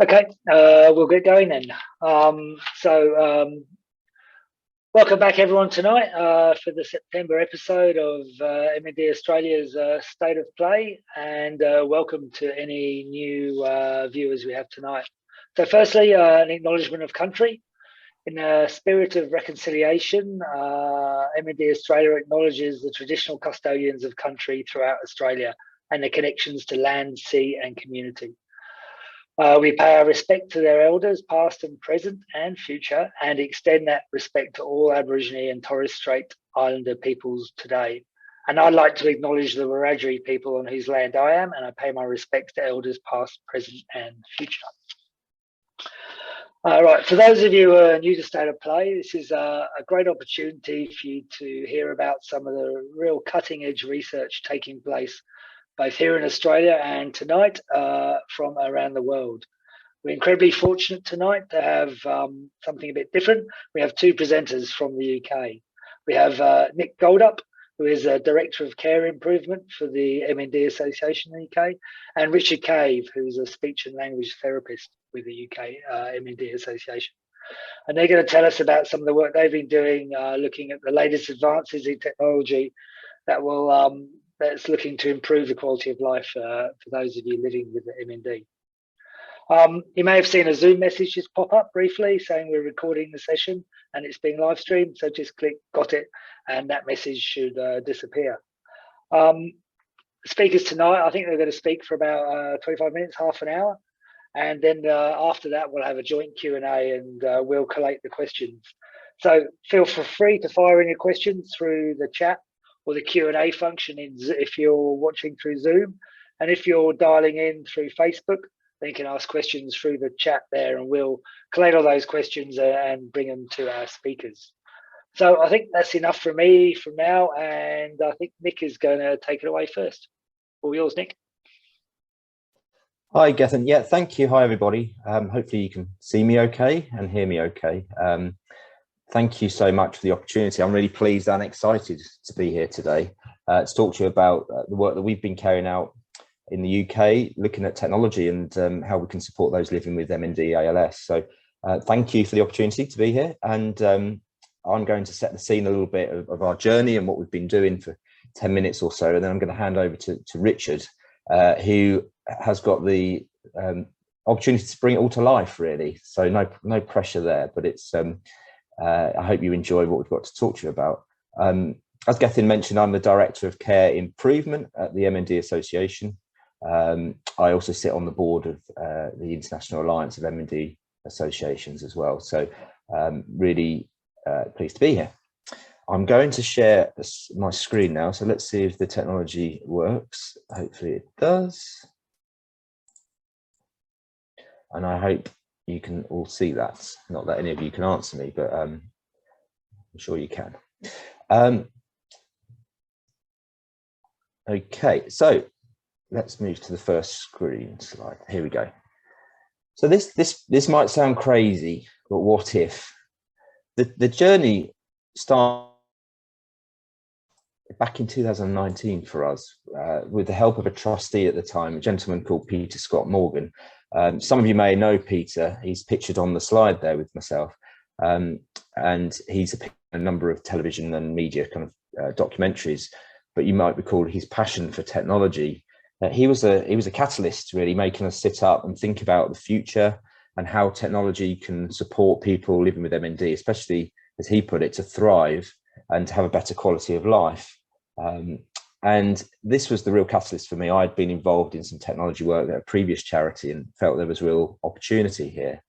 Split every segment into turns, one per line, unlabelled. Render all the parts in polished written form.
Okay, we'll get going then. Welcome back everyone tonight for the September episode of MND Australia's State of Play, and welcome to any new viewers we have tonight. So firstly, an acknowledgement of country. In a spirit of reconciliation, MND Australia acknowledges the traditional custodians of country throughout Australia and their connections to land, sea and community. We pay our respect to their elders, past and present and future, and extend that respect to all Aboriginal and Torres Strait Islander peoples today. And I'd like to acknowledge the Wiradjuri people on whose land I am, and I pay my respects to elders past, present and future. Right, for those of you who are new to State of Play, this is a great opportunity for you to hear about some of the real cutting edge research taking place both here in Australia and tonight from around the world. We're incredibly fortunate tonight to have something a bit different. We have two presenters from the UK. We have Nick Goldup, who is a Director of Care Improvement for the MND Association in the UK, and Richard Cave, who's a speech and language therapist with the UK MND Association. And they're going to tell us about some of the work they've been doing, looking at the latest advances in technology that will that's looking to improve the quality of life for those of you living with the MND. You may have seen a Zoom message just pop up briefly saying we're recording the session and it's being live streamed, so just click got it and that message should disappear. Speakers tonight, I think they're going to speak for about 25 minutes, half an hour, and then after that we'll have a joint Q&A and we'll collate the questions. So feel free to fire in your questions through the chat or the Q&A function if you're watching through Zoom. And if you're dialing in through Facebook, then you can ask questions through the chat there and we'll collate all those questions and bring them to our speakers. So I think that's enough from me for now, and I think Nick is going to take it away first. All yours, Nick.
Hi, Gethin. Yeah, thank you. Hi, everybody. Hopefully you can see me okay and hear me okay. Thank you so much for the opportunity. I'm really pleased and excited to be here today to talk to you about the work that we've been carrying out in the UK, looking at technology and how we can support those living with MND ALS. So thank you for the opportunity to be here. And I'm going to set the scene a little bit of our journey and what we've been doing for 10 minutes or so. And then I'm going to hand over to Richard, who has got the opportunity to bring it all to life, really. So no pressure there, but it's I hope you enjoy what we've got to talk to you about. As Gethin mentioned, I'm the Director of Care Improvement at the MND Association. I also sit on the board of the International Alliance of MND Associations as well. So really pleased to be here. I'm going to share my screen now. So let's see if the technology works. Hopefully it does. And I hope you can all see that. Not that any of you can answer me, but I'm sure you can. Okay, so let's move to the first screen slide. Here we go. So this might sound crazy, but what if? The journey started back in 2019 for us with the help of a trustee at the time, a gentleman called Peter Scott Morgan. Some of you may know Peter. He's pictured on the slide there with myself, and he's a number of television and media kind of documentaries. But you might recall his passion for technology. He was a catalyst, really, making us sit up and think about the future and how technology can support people living with MND, especially, as he put it, to thrive and to have a better quality of life. And this was the real catalyst for me. I'd been involved in some technology work at a previous charity and felt there was real opportunity here.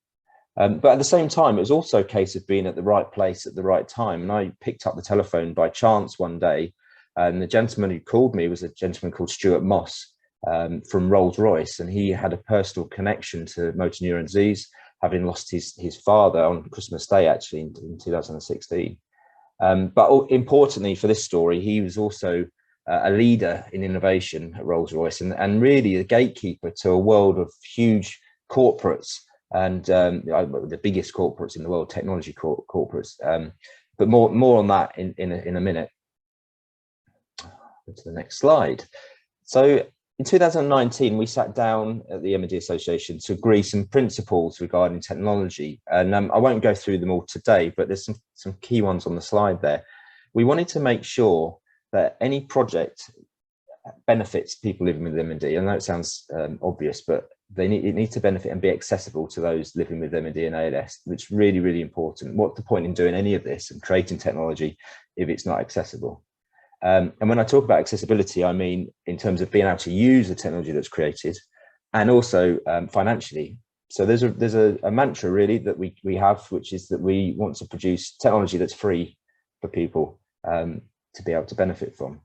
But at the same time, it was also a case of being at the right place at the right time. And I picked up the telephone by chance one day, and the gentleman who called me was a gentleman called Stuart Moss from Rolls-Royce. And he had a personal connection to motor neuron disease, having lost his father on Christmas Day, actually, in 2016. But importantly for this story, he was also a leader in innovation at Rolls-Royce and really a gatekeeper to a world of huge corporates and the biggest corporates in the world, technology corporates. But more on that in a minute. Go to the next slide. So in 2019, we sat down at the MND Association to agree some principles regarding technology. And I won't go through them all today, but there's some key ones on the slide there. We wanted to make sure that any project benefits people living with MND. I know it sounds obvious, but it needs to benefit and be accessible to those living with MND and ALS, which is really, really important. What's the point in doing any of this and creating technology if it's not accessible? And when I talk about accessibility, I mean in terms of being able to use the technology that's created, and also financially. So there's a mantra really that we have, which is that we want to produce technology that's free for people to be able to benefit from.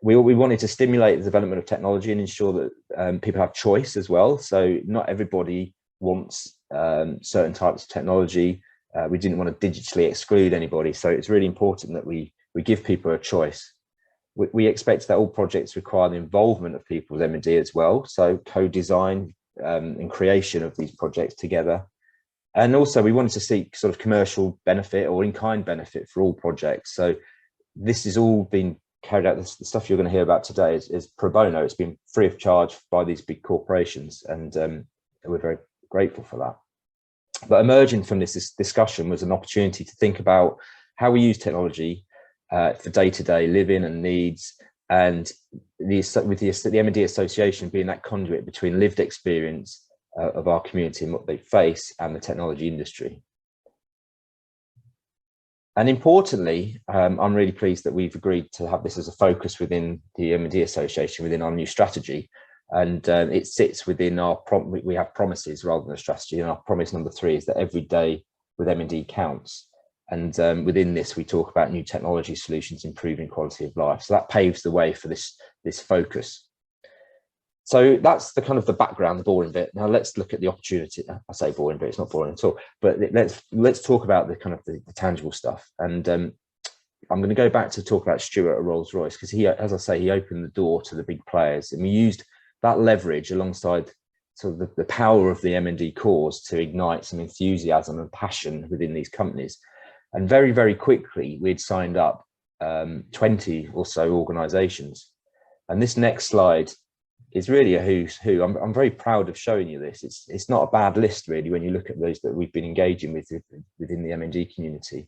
We wanted to stimulate the development of technology and ensure that people have choice as well. So not everybody wants certain types of technology. We didn't want to digitally exclude anybody. So it's really important that we give people a choice. We expect that all projects require the involvement of people with MND as well. So co-design and creation of these projects together. And also we wanted to seek sort of commercial benefit or in-kind benefit for all projects. So this has all been carried out. The stuff you're going to hear about today is pro bono. It's been free of charge by these big corporations, and we're very grateful for that. But emerging from this discussion was an opportunity to think about how we use technology for day-to-day living and needs, and with the MND Association being that conduit between lived experience of our community and what they face and the technology industry. And importantly, I'm really pleased that we've agreed to have this as a focus within the MND Association, within our new strategy. And it sits within our, we have promises rather than a strategy. And our promise number 3 is that every day with MND counts. And within this, we talk about new technology solutions, improving quality of life. So that paves the way for this focus. So that's the kind of the background, the boring bit. Now let's look at the opportunity. I say boring, but it's not boring at all. But let's talk about the kind of the tangible stuff. And I'm going to go back to talk about Stuart at Rolls-Royce, because he, as I say, he opened the door to the big players, and we used that leverage alongside sort of the power of the MND cause to ignite some enthusiasm and passion within these companies. And very, very quickly, we'd signed up 20 or so organizations. And this next slide is really a who's who. I'm very proud of showing you this. It's not a bad list, really, when you look at those that we've been engaging with within the MND community.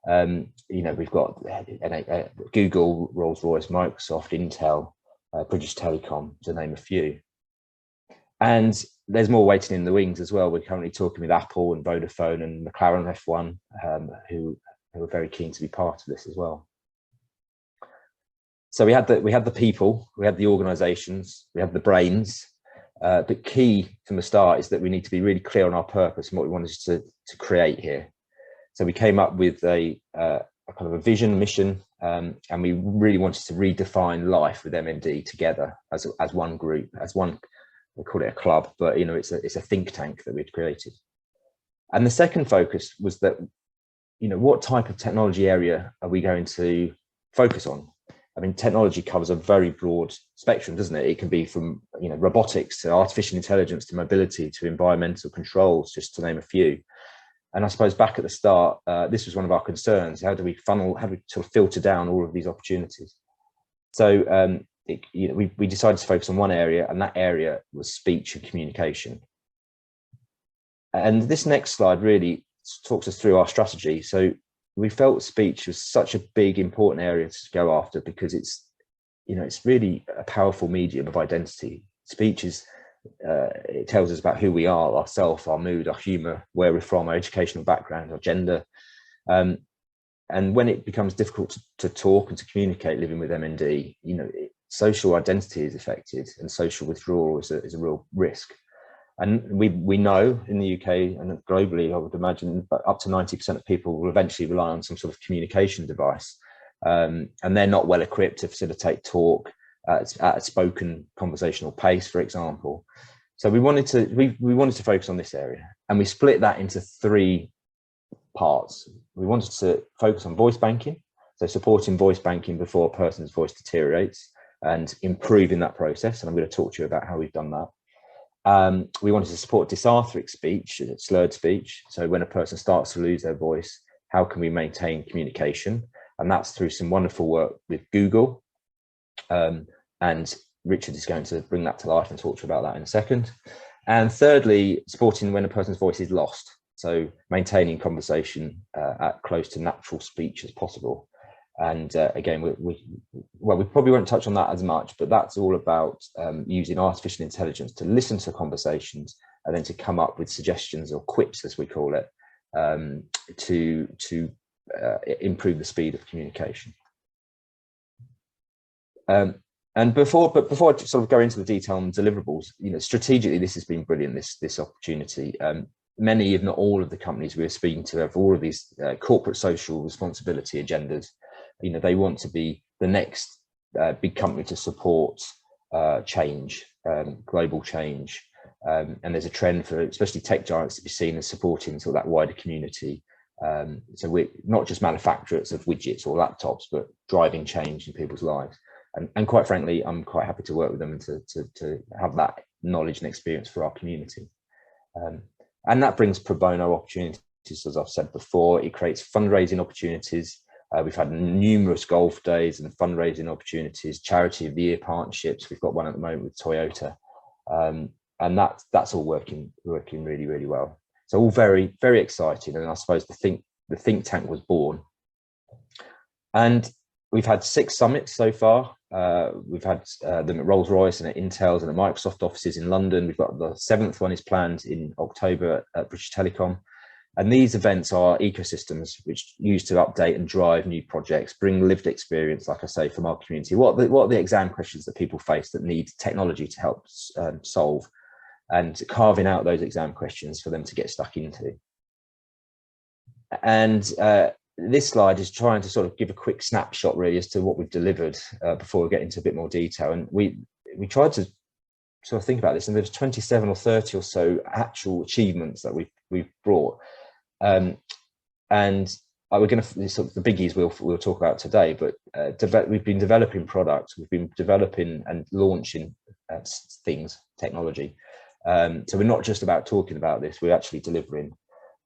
You know, we've got Google, Rolls-Royce, Microsoft, Intel, British Telecom, to name a few. And there's more waiting in the wings as well. We're currently talking with Apple and Vodafone and McLaren F1, who are very keen to be part of this as well. So we had the people, we had the organisations, we had the brains. The key from the start is that we need to be really clear on our purpose and what we wanted to create here. So we came up with a kind of a vision, mission, and we really wanted to redefine life with MND together as one group, as one. We call it a club, but you know, it's a think tank that we'd created. And the second focus was that, you know, what type of technology area are we going to focus on? I mean, technology covers a very broad spectrum, doesn't it? It can be from, you know, robotics to artificial intelligence to mobility to environmental controls, just to name a few. And I suppose back at the start, this was one of our concerns. How do we sort of filter down all of these opportunities? So you know, we decided to focus on one area, and that area was speech and communication. And this next slide really talks us through our strategy. So we felt speech was such a big, important area to go after because it's, you know, it's really a powerful medium of identity. Speech is, it tells us about who we are, ourselves, our mood, our humour, where we're from, our educational background, our gender. And when it becomes difficult to talk and to communicate living with MND, you know, social identity is affected, and social withdrawal is a real risk. And we know in the UK and globally, I would imagine, up to 90% of people will eventually rely on some sort of communication device, and they're not well equipped to facilitate talk at a spoken conversational pace, for example. So we wanted to focus on this area, and we split that into 3 parts. We wanted to focus on voice banking, so supporting voice banking before a person's voice deteriorates and improving that process. And I'm going to talk to you about how we've done that. We wanted to support dysarthric speech, slurred speech. So when a person starts to lose their voice, how can we maintain communication? And that's through some wonderful work with Google and Richard is going to bring that to life and talk to you about that in a second. And thirdly, supporting when a person's voice is lost. So maintaining conversation at close to natural speech as possible. And again, we probably won't touch on that as much, but that's all about using artificial intelligence to listen to conversations and then to come up with suggestions or quips, as we call it, to improve the speed of communication. And before I sort of go into the detail on deliverables, strategically, this has been brilliant, this opportunity. Many, if not all, of the companies we're speaking to have all of these corporate social responsibility agendas. They want to be the next big company to support change, global change. And there's a trend for especially tech giants to be seen as supporting sort of that wider community. So we're not just manufacturers of widgets or laptops, but driving change in people's lives. And quite frankly, I'm quite happy to work with them and to have that knowledge and experience for our community. And that brings pro bono opportunities, as I've said before. It creates fundraising opportunities. We've had numerous golf days and fundraising opportunities, charity of the year partnerships. We've got one at the moment with Toyota, and that's all working really, really well. So all very, very exciting. And I suppose the think tank was born. And we've had 6 summits so far. We've had them at Rolls-Royce and at Intel's and at Microsoft offices in London. We've got the 7th one is planned in October at British Telecom. And these events are ecosystems which use to update and drive new projects, bring lived experience, like I say, from our community. What are the exam questions that people face that need technology to help solve, and carving out those exam questions for them to get stuck into. And this slide is trying to sort of give a quick snapshot really as to what we've delivered before we get into a bit more detail. And we tried to sort of think about this, and there's 27 or 30 or so actual achievements that we've brought. And we're going to sort of the biggies we'll talk about today, but we've been developing products, we've been developing and launching things, technology. So we're not just about talking about this, we're actually delivering.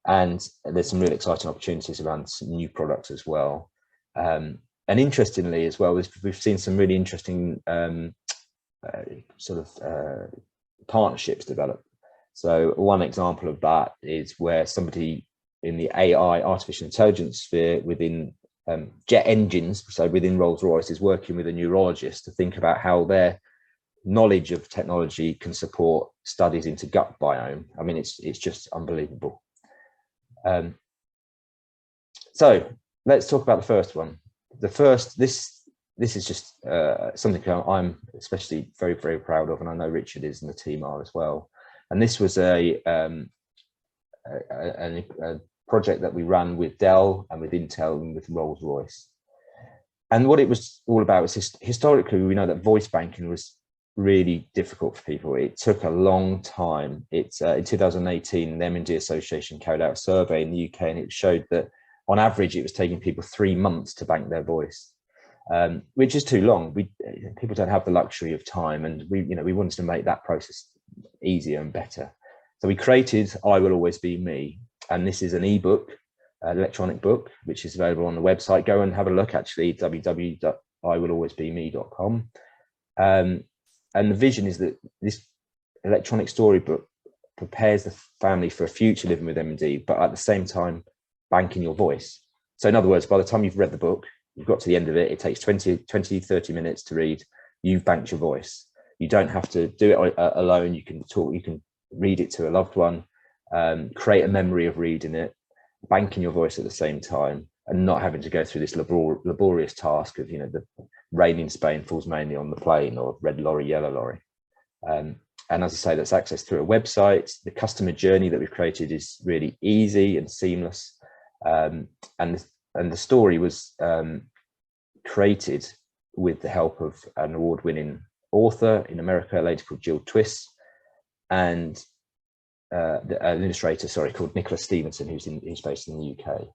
And there's some really exciting opportunities around some new products as well. And interestingly as well, we've seen some really interesting partnerships develop. So one example of that is where somebody in the AI, artificial intelligence sphere within jet engines, so within Rolls-Royce, is working with a neurologist to think about how their knowledge of technology can support studies into gut biome. I mean, it's just unbelievable. So let's talk about the first one. This is just something I'm especially very, very proud of, and I know Richard is and the team are as well. And this was a project that we ran with Dell and with Intel and with Rolls-Royce. And what it was all about was historically, we know that voice banking was really difficult for people. It took a long time. It's in 2018, the MND Association carried out a survey in the UK, and it showed that on average, it was taking people 3 months to bank their voice, which is too long. People don't have the luxury of time, and we wanted to make that process easier and better. So we created I Will Always Be Me, and this is an ebook, an electronic book, which is available on the website. Go and have a look, actually, www.iwillalwaysbeme.com. And the vision is that this electronic storybook prepares the family for a future living with MND, but at the same time, banking your voice. So in other words, by the time you've read the book, you've got to the end of it, it takes 20, 30 minutes to read, you've banked your voice. You don't have to do it alone. You can talk, you can read it to a loved one, create a memory of reading it, banking your voice at the same time, and not having to go through this laborious task of, the rain in Spain falls mainly on the plain, or red lorry, yellow lorry. And as I say, that's accessed through a website. The customer journey that we've created is really easy and seamless. And the story was created with the help of an award-winning author in America, a lady called Jill Twiss, and an illustrator, called Nicholas Stevenson, who's based in the UK.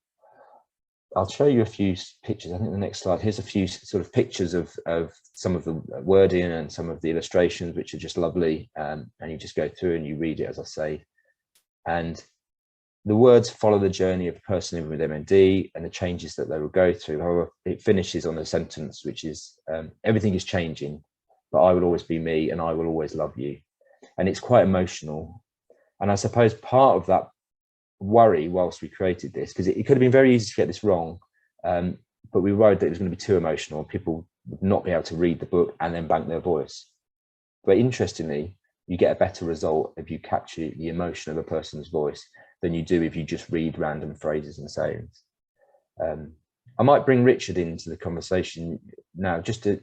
I'll show you a few pictures. I think the next slide, here's a few sort of pictures of some of the wording and some of the illustrations, which are just lovely. And you just go through and you read it, as I say. And the words follow the journey of a person living with MND and the changes that they will go through. However, it finishes on a sentence, which is, everything is changing, but I will always be me and I will always love you. And it's quite emotional. And I suppose part of that worry whilst we created this, because it could have been very easy to get this wrong, but we worried that it was going to be too emotional and people would not be able to read the book and then bank their voice. But interestingly, you get a better result if you capture the emotion of a person's voice than you do if you just read random phrases and sayings. I might bring Richard into the conversation now, just to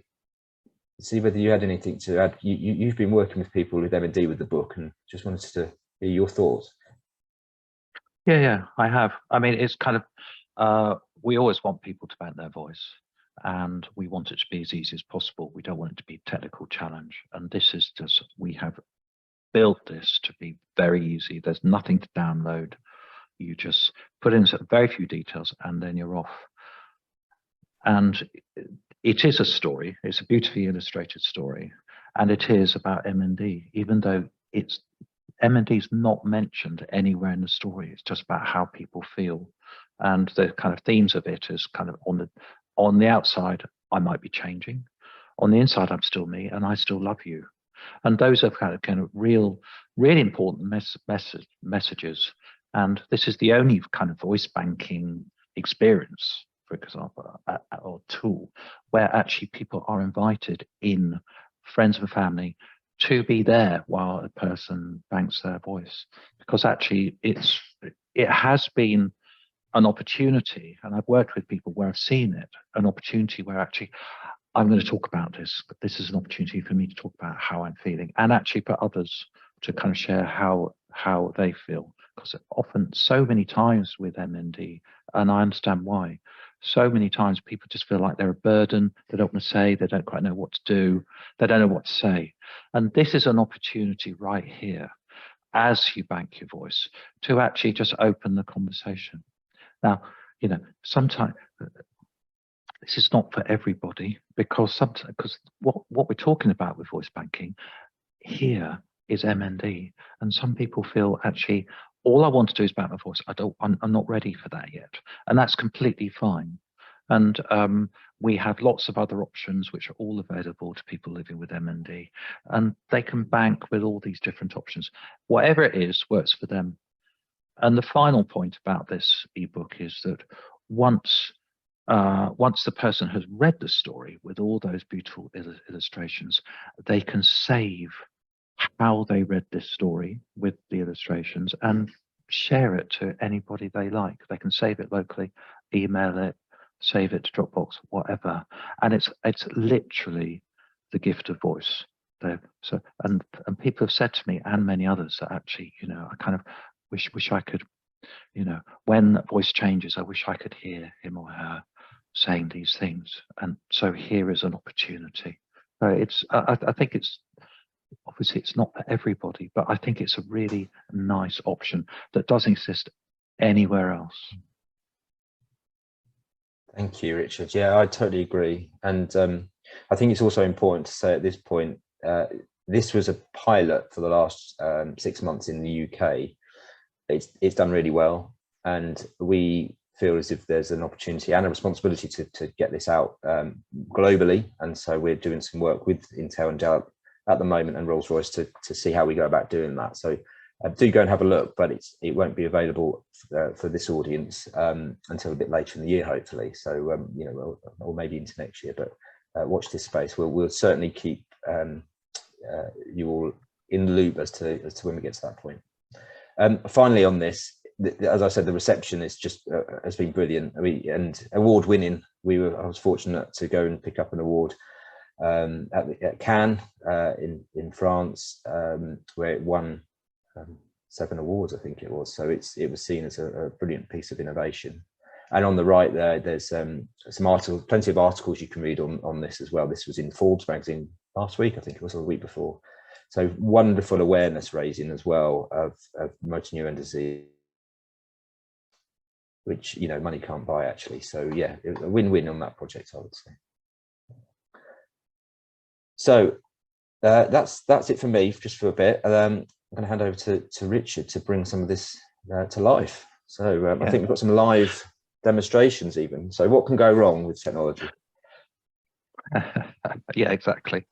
see whether you had anything to add. You've been working with people with MND with the book, and just wanted to hear your thoughts.
Yeah, I have. I mean, it's kind of, we always want people to bank their voice, and we want it to be as easy as possible. We don't want it to be a technical challenge. And this is just, we have built this to be very easy. There's nothing to download. You just put in some very few details and then you're off. And it is a story. It's a beautifully illustrated story. And it is about MND, even though it's MND is not mentioned anywhere in the story. It's just about how people feel. And the kind of themes of it is kind of on the outside, I might be changing. On the inside, I'm still me and I still love you. And those are kind of really important messages. And this is the only kind of voice banking experience, for example, or tool, where actually people are invited in, friends and family, to be there while a person banks their voice. Because actually it has been an opportunity, and I've worked with people where I've seen it, an opportunity where actually I'm going to talk about this, but this is an opportunity for me to talk about how I'm feeling, and actually for others to kind of share how they feel. Because often, so many times with MND, and I understand why, so many times people just feel like they're a burden. They don't want to say, they don't quite know what to do, they don't know what to say. And this is an opportunity right here, as you bank your voice, to actually just open the conversation. Now, you know, sometimes this is not for everybody, because what we're talking about with voice banking here is MND, and some people feel actually all I want to do is bank my voice. I'm not ready for that yet, and that's completely fine. And we have lots of other options which are all available to people living with MND, and they can bank with all these different options. Whatever it is works for them. And the final point about this ebook is that once the person has read the story with all those beautiful illustrations, they can save how they read this story with the illustrations and share it to anybody they like. They can save it locally, email it, save it to Dropbox, whatever. And it's literally the gift of voice. So and people have said to me, and many others, that actually, you know, I kind of wish I could, you know, when that voice changes, I wish I could hear him or her saying these things. And so here is an opportunity. So it's I think it's obviously it's not for everybody, but I think it's a really nice option that doesn't exist anywhere else.
Thank you, Richard. Yeah, I totally agree. And I think it's also important to say at this point, this was a pilot for the last 6 months in the UK. It's done really well, and we feel as if there's an opportunity and a responsibility to get this out globally. And so we're doing some work with Intel and Dell at the moment and Rolls-Royce to see how we go about doing that. So do go and have a look, but it won't be available for this audience until a bit later in the year, hopefully. So you know, or maybe into next year. But watch this space. We'll certainly keep you all in the loop as to when we get to that point. Finally, on this, as I said, the reception is just has been brilliant. And award-winning. I was fortunate to go and pick up an award at Cannes in France, where it won 7 awards, I think it was. So it was seen as a brilliant piece of innovation. And on the right there's some articles, plenty of articles you can read on this as well. This was in Forbes magazine last week, I think it was, or the week before. So wonderful awareness raising as well of motor neuron disease, which, you know, money can't buy actually. So yeah, a win-win on that project, I would say. So that's it for me, just for a bit. I'm going to hand over to Richard to bring some of this to life. So I think we've got some live demonstrations even. So what can go wrong with technology?
Yeah, exactly.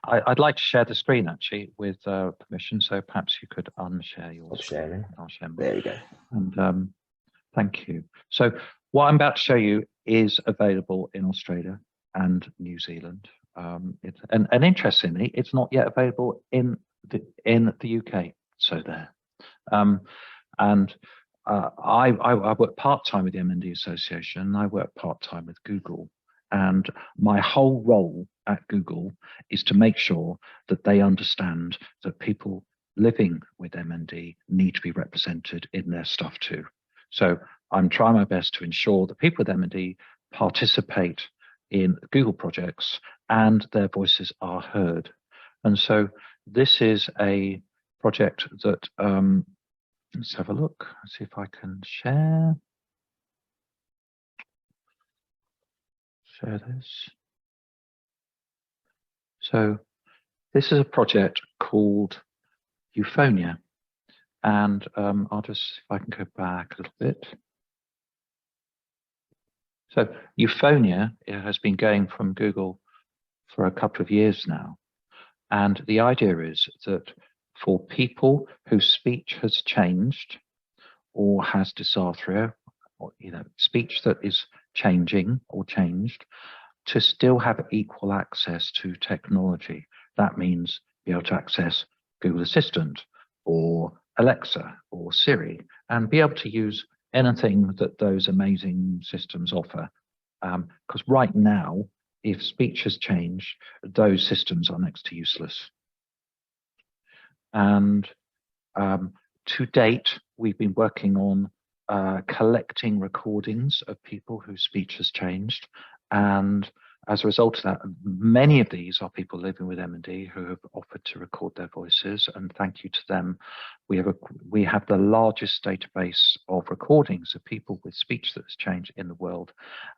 I'd like to share the screen actually with permission, so perhaps you could unshare your screen. I'll share mine.
There we go.
And thank you. So what I'm about to show you is available in Australia and New Zealand. And interestingly, it's not yet available in the UK. So there. I work part-time with the MND Association. I work part-time with Google. And my whole role at Google is to make sure that they understand that people living with MND need to be represented in their stuff too. So I'm trying my best to ensure that people with MND participate in Google projects and their voices are heard. And so this is a project that, let's have a look, see if I can share this. So this is a project called Euphonia. And I'll just, if I can go back a little bit. So Euphonia has been going from Google for a couple of years now. And the idea is that for people whose speech has changed or has dysarthria, or speech that is changing or changed, to still have equal access to technology. That means be able to access Google Assistant or Alexa or Siri and be able to use anything that those amazing systems offer. Because right now, if speech has changed, those systems are next to useless. And to date, we've been working on collecting recordings of people whose speech has changed. And as a result of that, many of these are people living with MND who have offered to record their voices, and thank you to them. We have the largest database of recordings of people with speech that has changed in the world.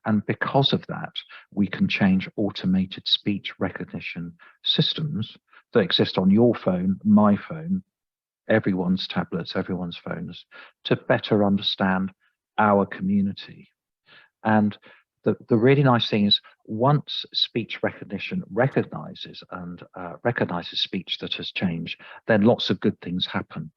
And because of that, we can change automated speech recognition systems that exist on your phone, my phone, everyone's tablets, everyone's phones, to better understand our community. And the really nice thing is once speech recognition recognizes speech that has changed, then lots of good things happen.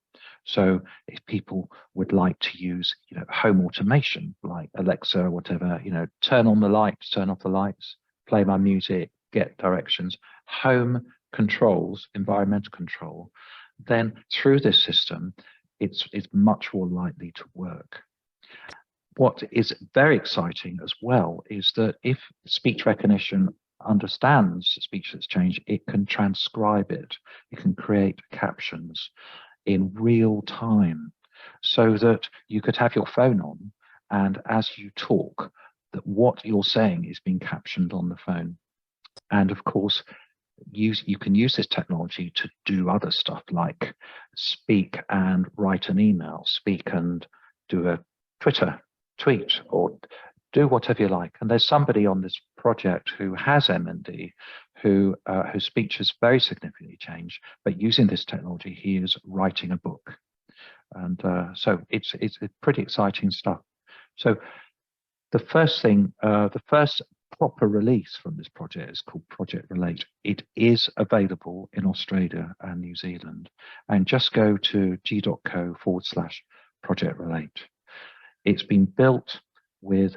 So if people would like to use, home automation like Alexa or whatever, turn on the lights, turn off the lights, play my music, get directions, home controls, environmental control, then through this system, it's much more likely to work. What is very exciting as well is that if speech recognition understands speech that's changed, it can transcribe it. It can create captions in real time so that you could have your phone on, and as you talk, that what you're saying is being captioned on the phone. And of course, you can use this technology to do other stuff like speak and write an email, speak and do a Twitter tweet, or do whatever you like. And there's somebody on this project who has MND whose speech has very significantly changed, but using this technology, he is writing a book. And so it's pretty exciting stuff. So the first thing, the first proper release from this project is called Project Relate. It is available in Australia and New Zealand. And just go to g.co/Project Relate. It's been built with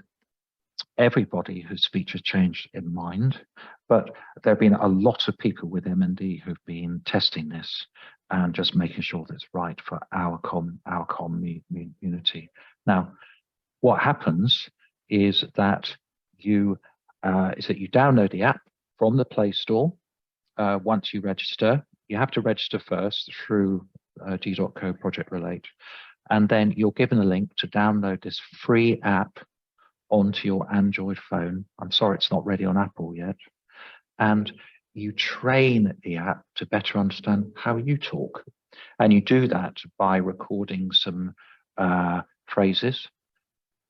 everybody whose speech has changed in mind, but there have been a lot of people with MND who've been testing this and just making sure that it's right for our community. Now, what happens is that you download the app from the Play Store. Once you register, you have to register first through g.co Project Relate. And then you're given a link to download this free app onto your Android phone. I'm sorry, it's not ready on Apple yet. And you train the app to better understand how you talk. And you do that by recording some phrases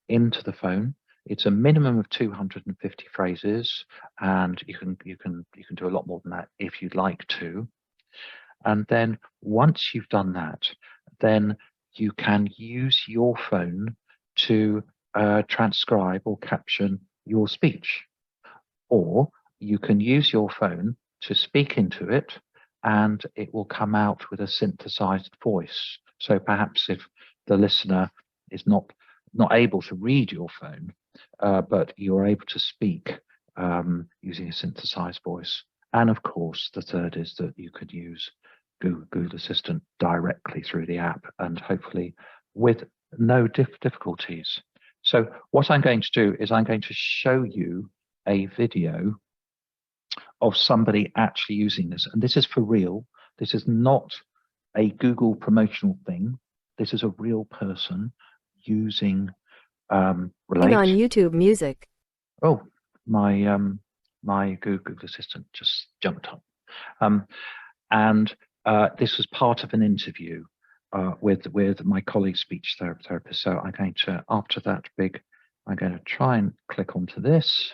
into the phone. It's a minimum of 250 phrases, and you can do a lot more than that if you'd like to. And then once you've done that, then you can use your phone to transcribe or caption your speech. Or you can use your phone to speak into it, and it will come out with a synthesized voice. So perhaps if the listener is not able to read your phone, but you're able to speak using a synthesized voice. And of course, the third is that you could use Google Assistant directly through the app, and hopefully with no difficulties. So what I'm going to do is I'm going to show you a video of somebody actually using this. And this is for real. This is not a Google promotional thing. This is a real person using Relate.
On YouTube Music.
Oh, my my Google Assistant just jumped up. And this was part of an interview with my colleague speech therapist. So I'm going to, after that I'm going to try and click onto this.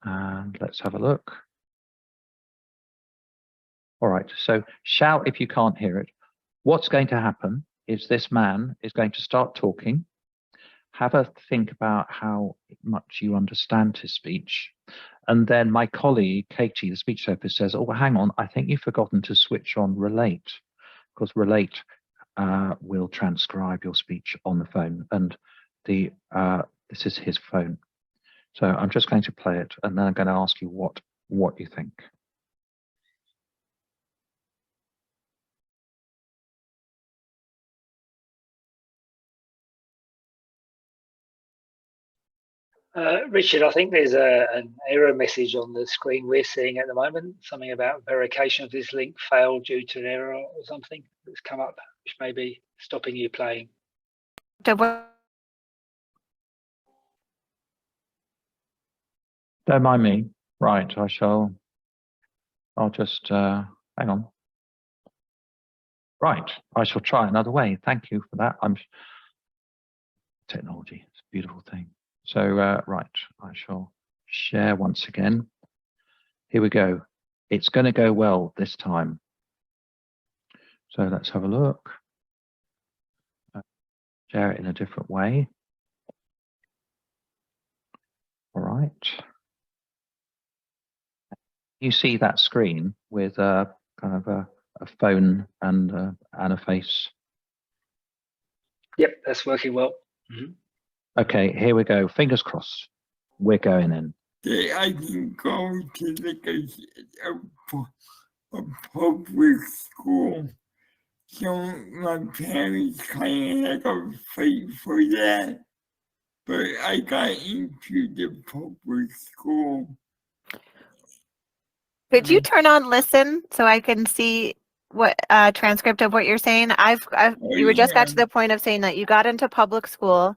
And let's have a look. All right, so shout if you can't hear it. What's going to happen is this man is going to start talking. Have a think about how much you understand his speech. And then my colleague, Katie, the speech therapist, says, oh, hang on, I think you've forgotten to switch on Relate, because Relate will transcribe your speech on the phone. And this is his phone. So I'm just going to play it, and then I'm going to ask you what you think.
Richard, I think there's an error message on the screen we're seeing at the moment. Something about verification of this link failed due to an error or something that's come up, which may be stopping you playing.
Don't mind me. Right, I'll just hang on. Right, I shall try another way. Thank you for that. Technology, it's a beautiful thing. So, right, I shall share once again. Here we go. It's going to go well this time. So let's have a look. Share it in a different way. All right. You see that screen with kind of a phone and a face?
Yep, that's working well. Mm-hmm.
Okay, here we go. Fingers crossed. We're going in.
I can go to a public school. So my parents kind of had to fight for that. But I got into the public school.
Could you turn on listen so I can see what transcript of what you're saying? You were just got to the point of saying that you got into public school.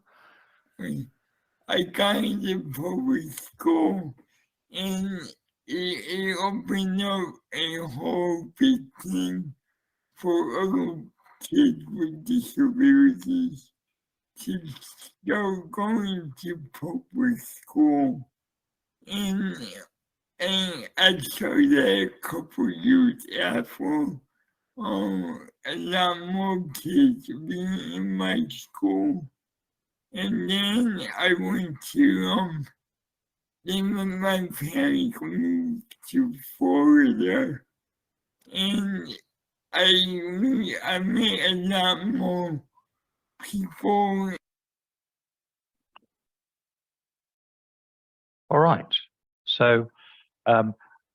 I got into public school, and it opened up a whole big thing for other kids with disabilities to start going to public school. And I started a couple years after. A lot more kids being in my school. And then I went to, then my parents moved to Florida. And I met a lot more people.
All right. So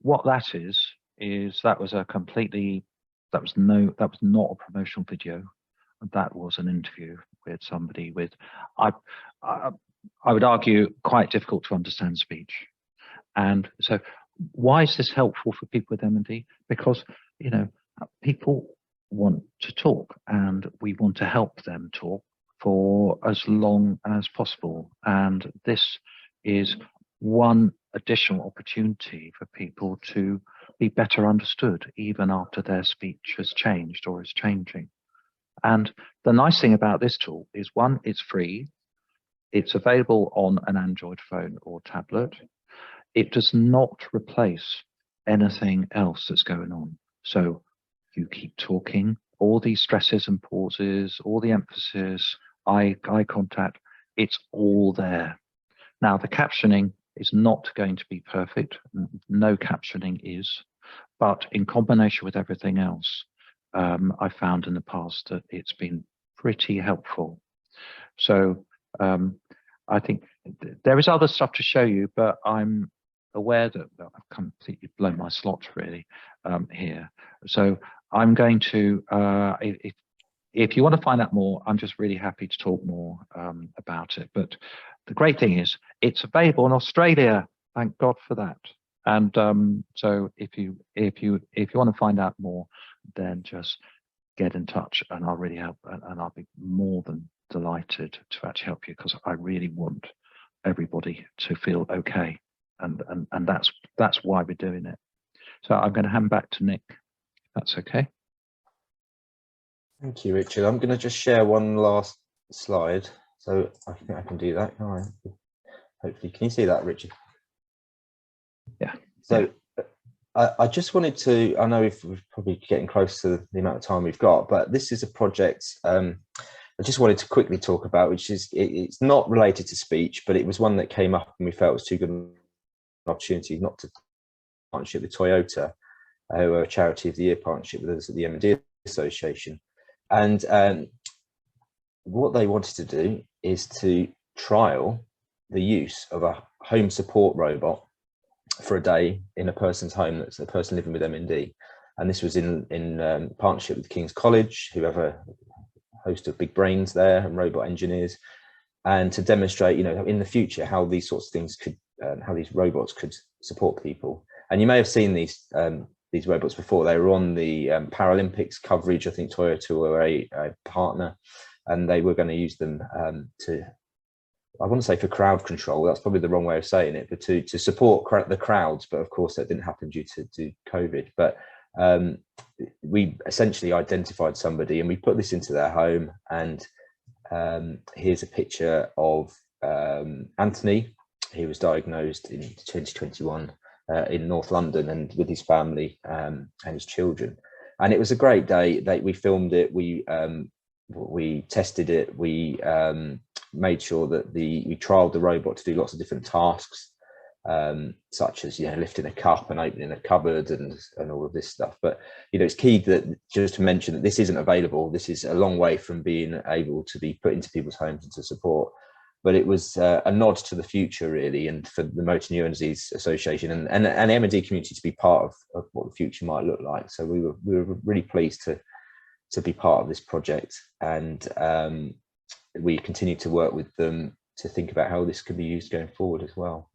what that is that was that was not a promotional video. That was an interview with somebody with, I would argue, quite difficult to understand speech. And so why is this helpful for people with MND? Because, you know, people want to talk and we want to help them talk for as long as possible. And this is one additional opportunity for people to be better understood even after their speech has changed or is changing. And the nice thing about this tool is, one, it's free. It's available on an Android phone or tablet. It does not replace anything else that's going on. So you keep talking, all these stresses and pauses, all the emphasis, eye contact, it's all there. Now the captioning It's not going to be perfect. No captioning is, but in combination with everything else, I found in the past that it's been pretty helpful. So I think there is other stuff to show you, but I'm aware that I've completely blown my slot really here. So I'm going to, if you want to find out more, I'm just really happy to talk more about it. But the great thing is it's available in Australia. Thank God for that. And so if you want to find out more, then just get in touch, and I'll really help, and I'll be more than delighted to actually help you, because I really want everybody to feel okay, and that's why we're doing it. So I'm going to hand back to Nick, if that's okay.
Thank you, Richard. I'm going to just share one last slide, so I think I can do that. All right. Hopefully, can you see that, Richard?
Yeah.
So I just wanted to, I know we're probably getting close to the amount of time we've got, but this is a project I just wanted to quickly talk about, which is, it's not related to speech, but it was one that came up and we felt was too good an opportunity not to partnership with Toyota, who are a Charity of the Year partnership with us at the MND Association. And what they wanted to do is to trial the use of a home support robot for a day in a person's home, that's a person living with MND. And this was in partnership with King's College, who have a host of big brains there and robot engineers, and to demonstrate, you know, in the future how these sorts of things could, how these robots could support people. And you may have seen these robots before. They were on the Paralympics coverage. I think Toyota were a partner, and they were going to use them to, I want to say for crowd control. That's probably the wrong way of saying it, but to support the crowds. But of course, that didn't happen due to COVID. But we essentially identified somebody, and we put this into their home. And here's a picture of Anthony. He was diagnosed in 2021 in North London, and with his family and his children. And it was a great day. We filmed it. We tested it. We made sure that we trialed the robot to do lots of different tasks, such as, you know, lifting a cup and opening a cupboard and all of this stuff. But, you know, it's key that just to mention that this isn't available. This is a long way from being able to be put into people's homes and to support. But it was a nod to the future, really, and for the Motor Neurone Disease Association and the MND community to be part of what the future might look like. So we were really pleased to be part of this project, and we continue to work with them to think about how this could be used going forward as well.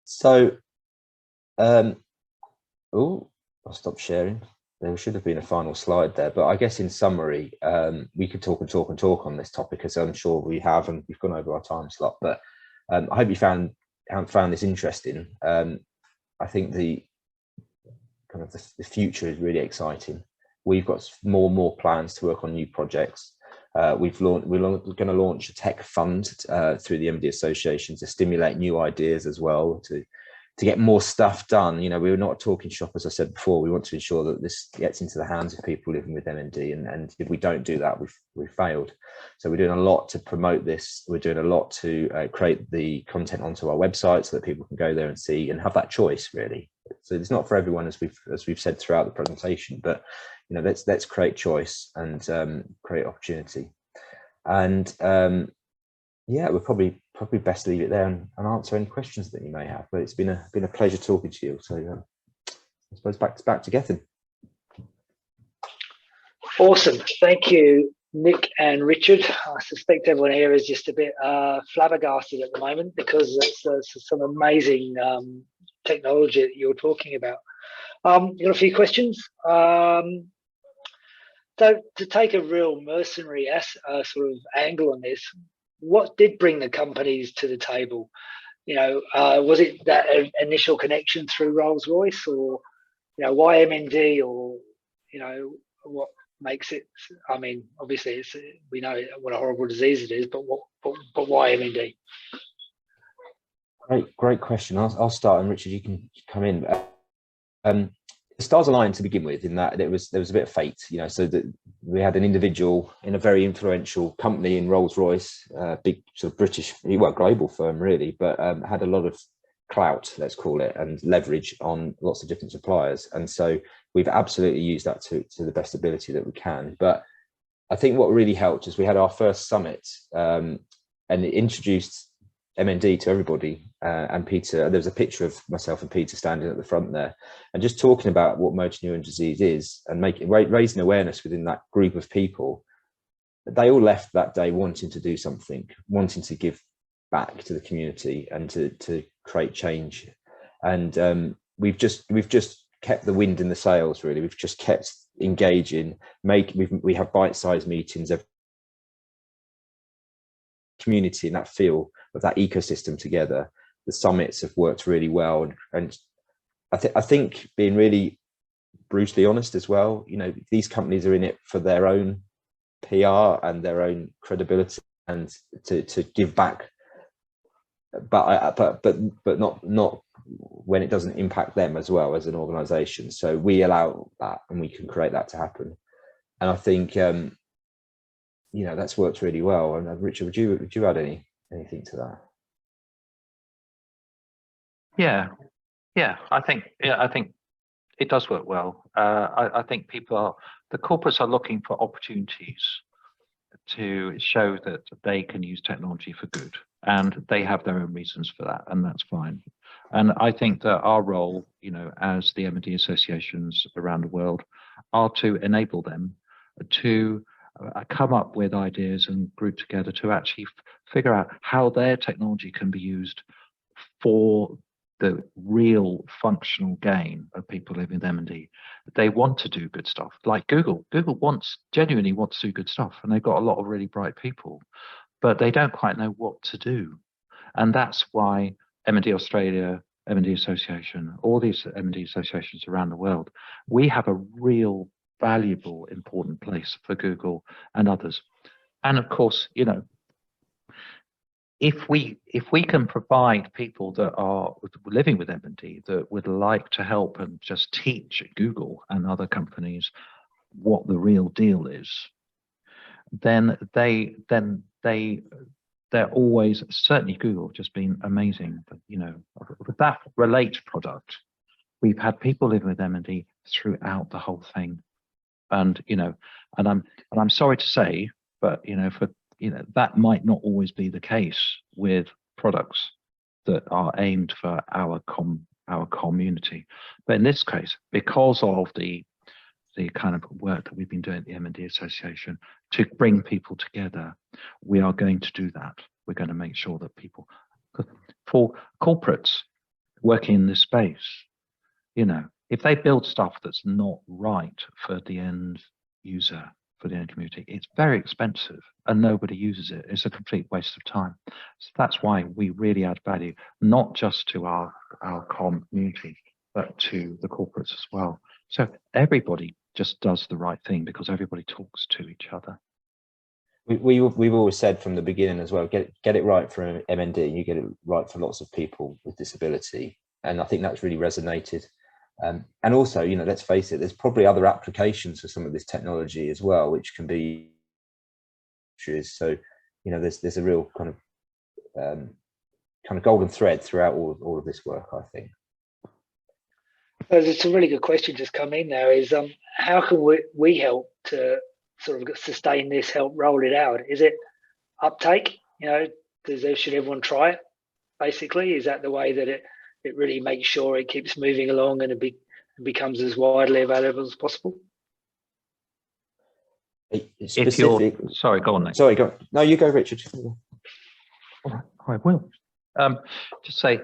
So, oh, I'll stop sharing. There should have been a final slide there, but I guess in summary, we could talk and talk and talk on this topic, as I'm sure we have, and we've gone over our time slot. But I hope you found this interesting. I think the future is really exciting. We've got more and more plans to work on new projects. We're going to launch a tech fund through the MND Association to stimulate new ideas as well, to get more stuff done. You know, we're not a talking shop, as I said before. We want to ensure that this gets into the hands of people living with MND, and if we don't do that, we've failed. So we're doing a lot to promote this. We're doing a lot to create the content onto our website so that people can go there and see and have that choice, really. So it's not for everyone, as we've said throughout the presentation, but, you know, let's create choice and create opportunity. And yeah, we'll probably best leave it there and answer any questions that you may have. But it's been a pleasure talking to you. So I suppose back to Gethin.
Awesome, thank you, Nick and Richard. I suspect everyone here is just a bit flabbergasted at the moment, because it's some amazing technology that you're talking about. You got a few questions. So to take a real mercenary sort of angle on this, what did bring the companies to the table? You know, was it that initial connection through Rolls-Royce, or, you know, why MND, or, you know, what makes it? I mean, obviously, we know what a horrible disease it is, but why MND?
Great question. I'll start, and Richard, you can come in. stars aligned to begin with, in that there was a bit of fate, so that we had an individual in a very influential company in Rolls-Royce, big sort of British, well, global firm really, but had a lot of clout, let's call it, and leverage on lots of different suppliers. And so we've absolutely used that to the best ability that we can. But I think what really helped is we had our first summit, and it introduced MND to everybody, and Peter, there was a picture of myself and Peter standing at the front there and just talking about what motor neuron disease is and raising awareness within that group of people. They all left that day wanting to do something, wanting to give back to the community and to create change. And we've just kept the wind in the sails, really. We've just kept engaging, we have bite-sized meetings every community, and that feel of that ecosystem together. The summits have worked really well, and I think, being really brutally honest as well, these companies are in it for their own PR and their own credibility, and to give back, but not when it doesn't impact them as well as an organization. So we allow that, and we can create that to happen. And I think that's worked really well. And Richard, would you add anything to that?
Yeah, I think it does work well. I think the corporates are looking for opportunities to show that they can use technology for good, and they have their own reasons for that, and that's fine. And I think that our role, as the MND associations around the world, are to enable them to come up with ideas and group together to actually figure out how their technology can be used for the real functional gain of people living with MND. They want to do good stuff, like Google. Google genuinely wants to do good stuff, and they've got a lot of really bright people, but they don't quite know what to do. And that's why MND Australia, MND Association, all these MND associations around the world, we have a real valuable, important place for Google and others. And of course, if we can provide people that are living with MND that would like to help and just teach Google and other companies what the real deal is, then they're always, certainly Google have just been amazing. But with that Relate product, we've had people living with MND throughout the whole thing. And I'm sorry to say, but that might not always be the case with products that are aimed for our community. But in this case, because of the kind of work that we've been doing at the MND Association to bring people together, we are going to do that. We're going to make sure that people, for corporates working in this space, if they build stuff that's not right for the end user, for the end community, it's very expensive and nobody uses it. It's a complete waste of time. So that's why we really add value, not just to our community, but to the corporates as well. So everybody just does the right thing because everybody talks to each other.
We've always said from the beginning as well, get it right for MND, you get it right for lots of people with disability. And I think that's really resonated. And also, let's face it, there's probably other applications for some of this technology as well, which can be, so, there's a real kind of golden thread throughout all of this work, I think.
There's a really good question just come in there, is how can we help to sort of sustain this, help roll it out? Is it uptake? Should everyone try it? Basically, is that the way that it really makes sure it keeps moving along and it becomes as widely available as possible?
Sorry, go on, Nick.
Sorry, go. No, you go, Richard.
All right, I will. Just say,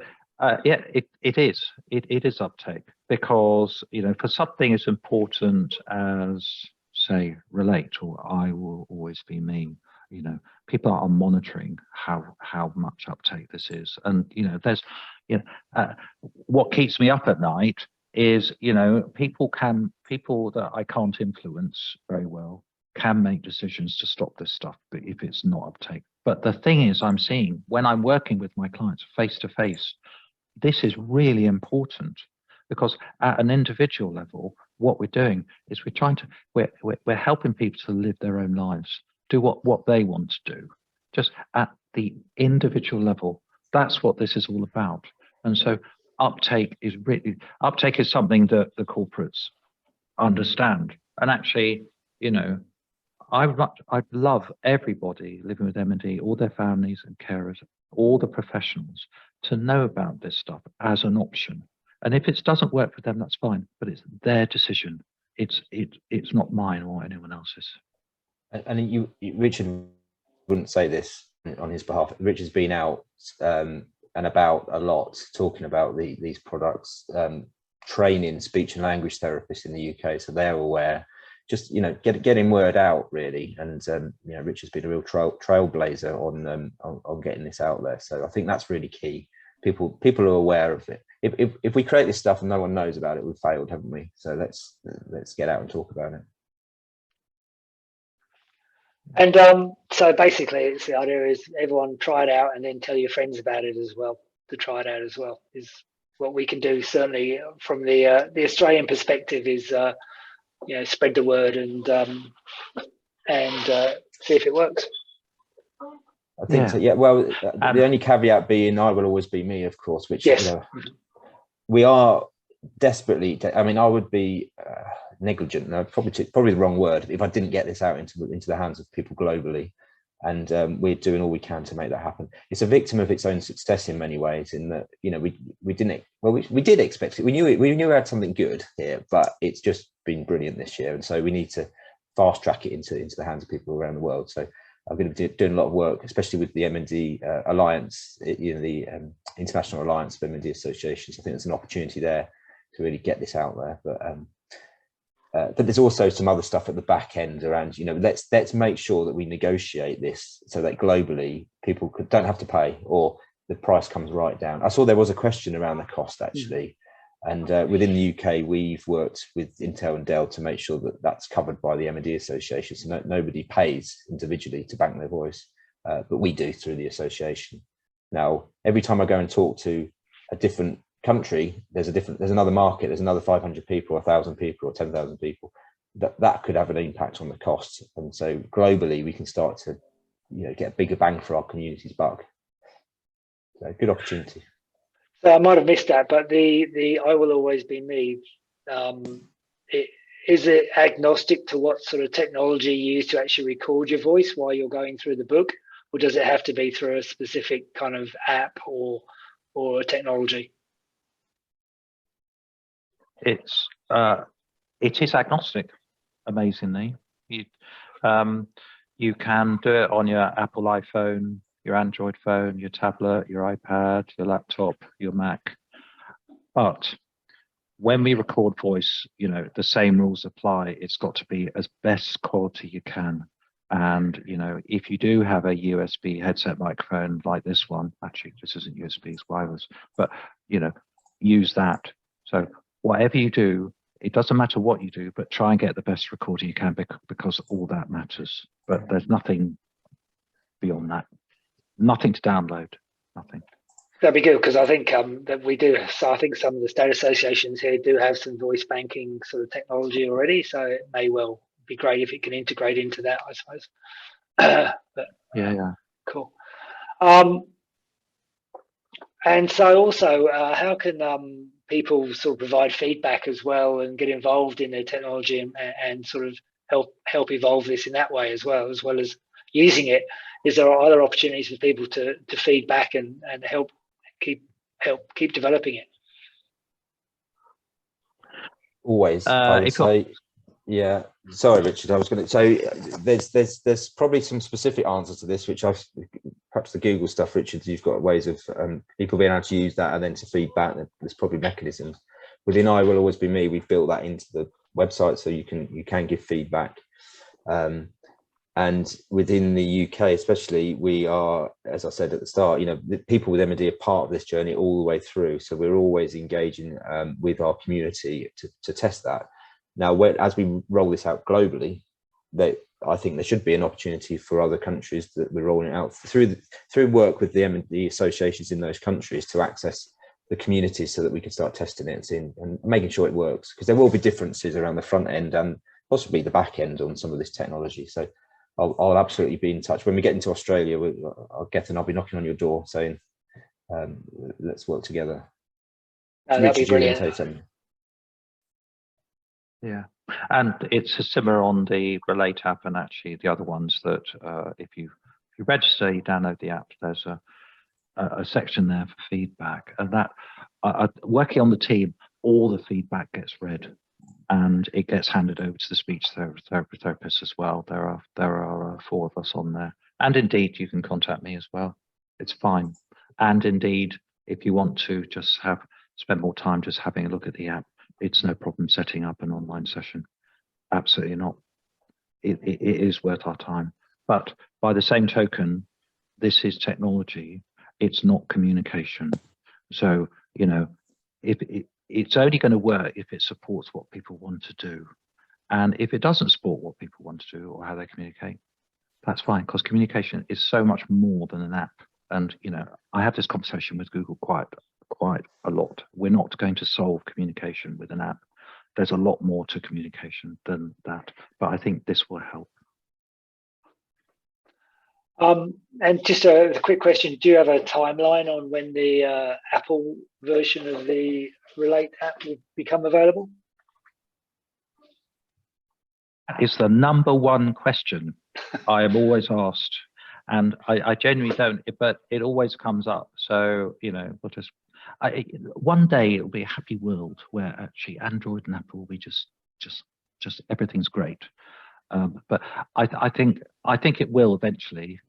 yeah, it is uptake, because for something as important as, say, Relate or I Will Always Be Me, people are monitoring how much uptake this is. And there's what keeps me up at night is people that I can't influence very well can make decisions to stop this stuff, but if it's not uptake. But the thing is, I'm seeing when I'm working with my clients face to face, this is really important, because at an individual level, what we're doing is we're helping people to live their own lives, do what they want to do, just at the individual level. That's what this is all about. And so uptake is something that the corporates understand. And actually, you know, I'd love everybody living with MND, all their families and carers, all the professionals, to know about this stuff as an option. And if it doesn't work for them, that's fine, but it's their decision. It's not mine or anyone else's.
And Richard wouldn't say this on his behalf. Richard's been out and about a lot, talking about these products, training speech and language therapists in the UK, so they're aware. Just, you know, getting word out really, and you know, Richard's been a real trailblazer on getting this out there. So I think that's really key. People are aware of it. If we create this stuff and no one knows about it, we've failed, haven't we? So let's get out and talk about it.
And so basically, it's the idea is everyone try it out and then tell your friends about it as well. To try it out as well is what we can do. Certainly, from the Australian perspective, is you know, spread the word and see if it works.
I think so, yeah. Well, the only caveat being, I will always be me, of course. Which,
yes,
you know, we are desperately. I mean, I would be negligent. No, probably the wrong word if I didn't get this out into the hands of people globally. And we're doing all we can to make that happen. It's a victim of its own success in many ways, in that, you know, we did expect it. We knew we had something good here, but it's just been brilliant this year, and so we need to fast track it into the hands of people around the world. So I'm going to be doing a lot of work, especially with the MND Alliance, you know, the International Alliance of MND Associations. I think there's an opportunity there to really get this out there, but there's also some other stuff at the back end around, you know, let's make sure that we negotiate this so that globally people don't have to pay, or the price comes right down. I saw there was a question around the cost actually, and within the UK we've worked with Intel and Dell to make sure that that's covered by the MND Association, so nobody pays individually to bank their voice, but we do through the association. Now, every time I go and talk to a different country, there's another market, there's another 500 people, 1,000 people, or 10,000 people. That could have an impact on the costs, and so globally we can start to, you know, get a bigger bang for our community's buck. So good opportunity.
So I might have missed that, but the I will always be me. Is it agnostic to what sort of technology you use to actually record your voice while you're going through the book, or does it have to be through a specific kind of app or a technology?
It is agnostic, amazingly. You can do it on your Apple iPhone, your Android phone, your tablet, your iPad, your laptop, your Mac. But when we record voice, you know, the same rules apply. It's got to be as best quality you can. And, you know, if you do have a USB headset microphone like this one, actually, this isn't USB, it's wireless, but, you know, use that. So whatever you do, it doesn't matter what you do, but try and get the best recording you can, because all that matters. But there's nothing beyond that. Nothing to download, nothing.
That'd be good, because I think that we do. So I think some of the state associations here do have some voice banking sort of technology already. So it may well be great if it can integrate into that, I suppose. But,
yeah.
Cool. And so also, how can people sort of provide feedback as well and get involved in their technology and sort of help evolve this in that way as well as using it? Is there other opportunities for people to feed back and help keep developing it?
Always, I would say. Yeah, sorry, Richard. I was going to say there's probably some specific answers to this, which perhaps the Google stuff, Richard. You've got ways of people being able to use that and then to feed back. There's probably mechanisms within I Will Always Be Me. We've built that into the website, so you can give feedback. And within the UK, especially, we are, as I said at the start, you know, the people with MND are part of this journey all the way through. So we're always engaging with our community to test that. Now, as we roll this out globally, I think there should be an opportunity for other countries that we're rolling it out through work with the MND associations in those countries to access the community so that we can start testing it and making sure it works, because there will be differences around the front end and possibly the back end on some of this technology. So I'll absolutely be in touch. When we get into Australia, I'll be knocking on your door saying, let's work together.
That'd be brilliant.
Yeah, and it's similar on the Relate app, and actually the other ones that if you register, you download the app, there's a section there for feedback, and that working on the team, all the feedback gets read and it gets handed over to the speech therapist as well. There are 4 of us on there, and indeed you can contact me as well. It's fine. And indeed, if you want to just spend more time just having a look at the app, it's no problem setting up an online session. Absolutely not. It is worth our time. But by the same token, this is technology. It's not communication. So, you know, it's only going to work if it supports what people want to do. And if it doesn't support what people want to do or how they communicate, that's fine, because communication is so much more than an app. And, you know, I have this conversation with Google quite a lot. We're not going to solve communication with an app. There's a lot more to communication than that, but I think this will help.
And just a quick question, do you have a timeline on when the Apple version of the Relate app will become available?
That is the #1 question I am always asked, and I genuinely don't, but it always comes up. So, you know, we'll just, one day it'll be a happy world where actually Android and Apple will be just everything's great. But I think it will eventually.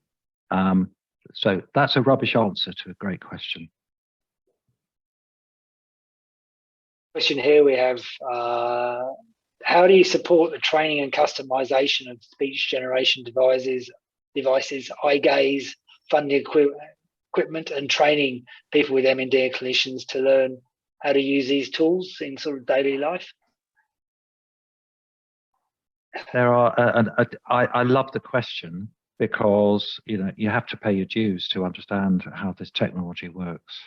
So that's a rubbish answer to a great question.
Question here we have, how do you support the training and customization of speech generation devices, eye gaze, funding equipment, and training people with MND and clinicians to learn how to use these tools in sort of daily life?
There are, I love the question, because, you know, you have to pay your dues to understand how this technology works.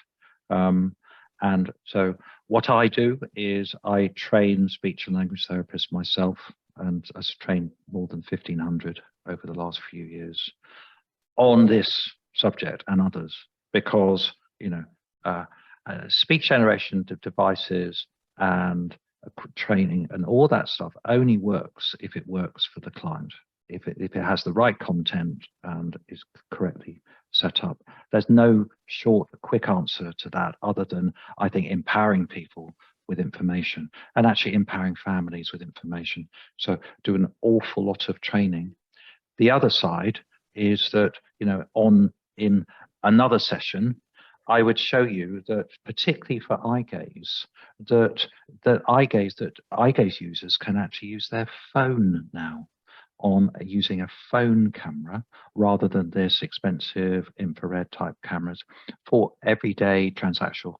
And so what I do is I train speech and language therapists myself, and I've trained more than 1,500 over the last few years on this subject and others, because, you know, speech generation devices and training and all that stuff only works if it works for the client. If it has the right content and is correctly set up. There's no short, quick answer to that, other than, I think, empowering people with information and actually empowering families with information. So do an awful lot of training. The other side is that, you know, in another session, I would show you that, particularly for eye gaze, that eye gaze users can actually use their phone now, on using a phone camera rather than this expensive infrared type cameras for everyday transactional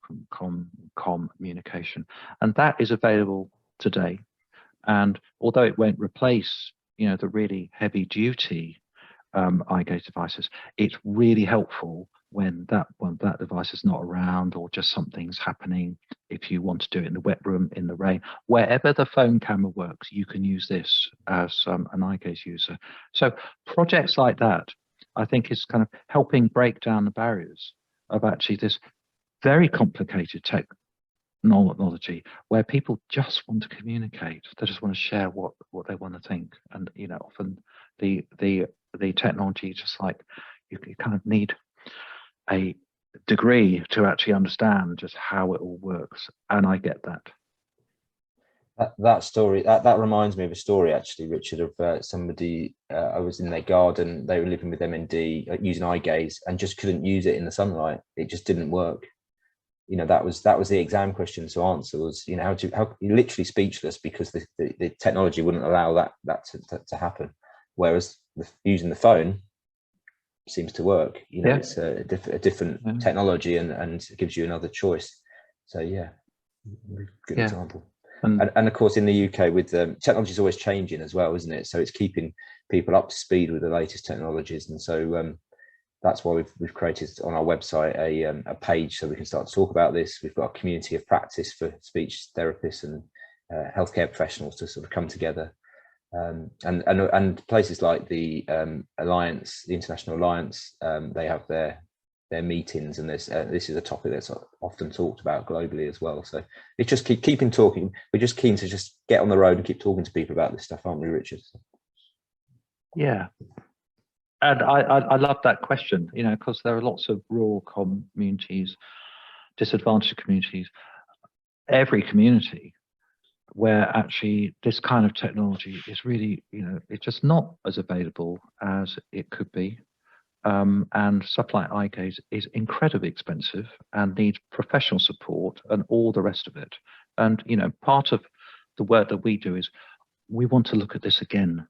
communication. And that is available today. And although it won't replace, you know, the really heavy duty eye gaze devices, it's really helpful when that device is not around, or just something's happening. If you want to do it in the wet room, in the rain, wherever the phone camera works, you can use this as an eye gaze user. So projects like that, I think, is kind of helping break down the barriers of actually this very complicated technology, where people just want to communicate. They just want to share what they want to think. And, you know, often the technology, just like you kind of need a degree to actually understand just how it all works, and I get that.
That story that reminds me of a story, actually, Richard, of somebody. I was in their garden. They were living with MND, using eye gaze, and just couldn't use it in the sunlight. It just didn't work. You know, that was the exam question to answer. Was, you know, how you're literally speechless because the technology wouldn't allow that to happen. Whereas using the phone seems to work. You know, yeah. It's a different technology, and it gives you another choice. So yeah, good example. And of course, in the UK, with technology is always changing as well, isn't it? So it's keeping people up to speed with the latest technologies. And so that's why we've created on our website a page so we can start to talk about this. We've got a community of practice for speech therapists and healthcare professionals to sort of come together, and places like the Alliance, the International Alliance, they have their meetings, and this is a topic that's often talked about globally as well. So it's just keeping talking. We're just keen to just get on the road and keep talking to people about this stuff, aren't we, Richard?
Yeah. And I love that question, you know, because there are lots of rural communities, disadvantaged communities, every community where actually this kind of technology is really, you know, it's just not as available as it could be. And stuff like eye gaze is incredibly expensive and needs professional support and all the rest of it. And, you know, part of the work that we do is we want to look at this again.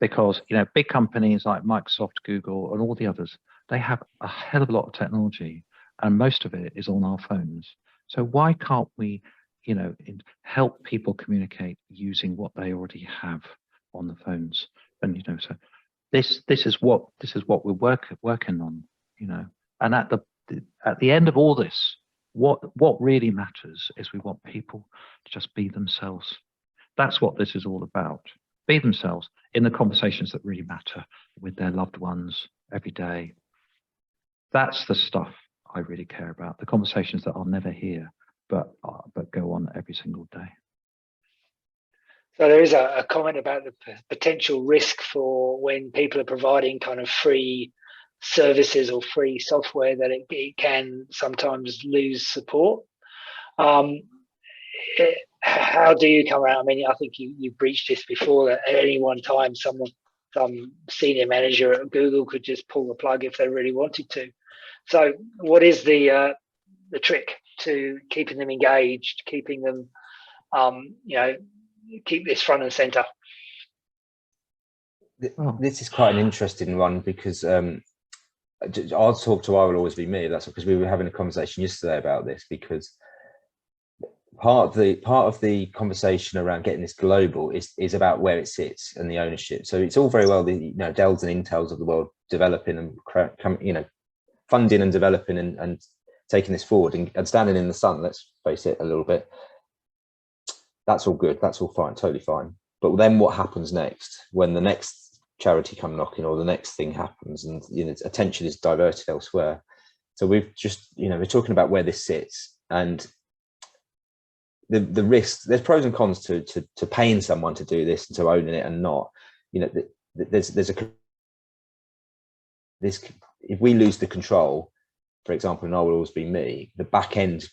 Because, you know, big companies like Microsoft, Google, and all the others, they have a hell of a lot of technology, and most of it is on our phones. So why can't we, you know, help people communicate using what they already have on the phones? And, you know, so this is what we're working on, you know. And at the end of all this, what really matters is we want people to just be themselves. That's what this is all about. Be themselves in the conversations that really matter with their loved ones every day. That's the stuff I really care about. The conversations that I'll never hear, but go on every single day.
So there is a comment about the potential risk for when people are providing kind of free services or free software that it can sometimes lose support. How do you come around? I mean, I think you breached this before, that at any one time some senior manager at Google could just pull the plug if they really wanted to. So what is the trick to keeping them engaged, keeping them, you know, keep this front and center?
This is quite an interesting one, because I'll talk to I Will Always Be Me. That's because we were having a conversation yesterday about this, because part of the conversation around getting this global is about where it sits and the ownership. So it's all very well the, you know, Dells and Intels of the world developing and, you know, funding and developing and taking this forward and standing in the sun, let's face it a little bit. That's all good, that's all fine, totally fine. But then what happens next when the next charity come knocking or the next thing happens and, you know, attention is diverted elsewhere? So we've just, you know, we're talking about where this sits, and the risks. There's pros and cons to paying someone to do this and to owning it and not. You know, if we lose the control, for example, and I Will Always Be Me, the back end